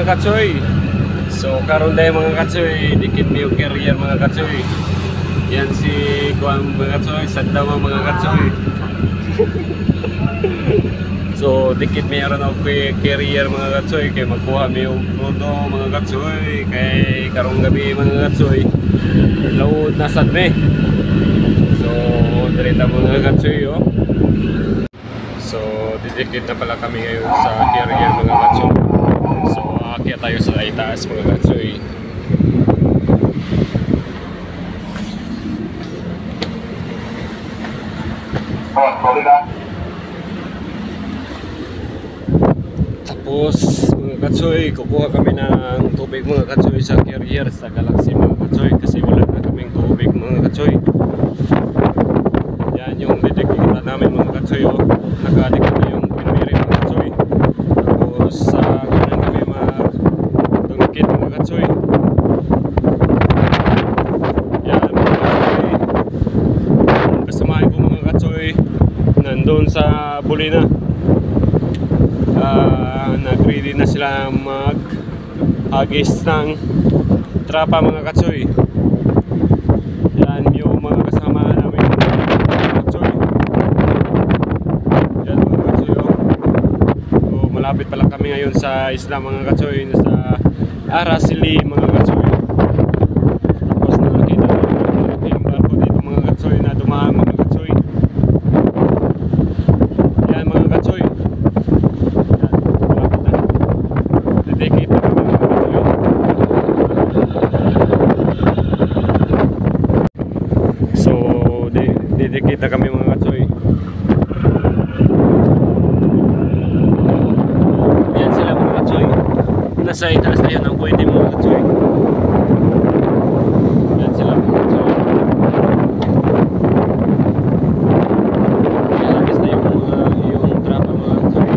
mga katsoy. So karon day mga katsoy, dikit mi yung carrier mga katsoy. Yan si kuang mga katsoy, sadda mga katsoy. So dikit mi ron og carrier mga katsoy kay magkuha mi og pronto mga katsoy kay karong gabi mga katsoy. Load na sad mi. So direta mga katsoy oh. So didikit na pala kami ngayon sa carrier mga katsoy. So aakyat tayo sa itaas mga katsoy. Tapos mga katsoy, kukuha kami ng tubig mga katsoy sa carrier sa Galaxy mga katsoy kasi wala na kaming tubig mga katsoy. Yan yung didikita namin mga katsoy oh. Nakadikit na yung Queen Mary mga katsoy. Tapos sa kanan kami magdungkit mga katsoy. Yan mga katsoy. Kasamahan ko mga katsoy nandun sa Bulina. Nag-ready na sila mag-hagis ng trapa mga katsoy. Yan yung mga kasama namin mga katsoy. Yan mga katsoy oh. So, malapit pa lang kami ngayon sa isla mga katsoy, sa Araceli mga katsoy. Tapos nakakita namin yung barko dito mga katsoy na dumaan mga katsoy. Yan mga katsoy. So didikit na kami mga katsoy. Yan sila mga katsoy. Nasa itaas na yun ang pwede mga katsoy. Yan sila mga katsoy. Yan agis na yung trapa mga katsoy.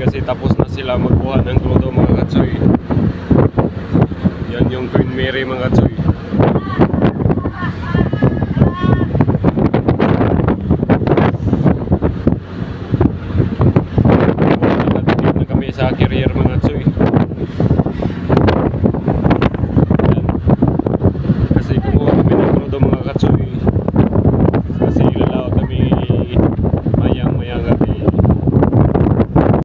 Kasi tapos na sila magkuha ng crudo mga katsoy. Yan yung Queen Mary mga katsoy.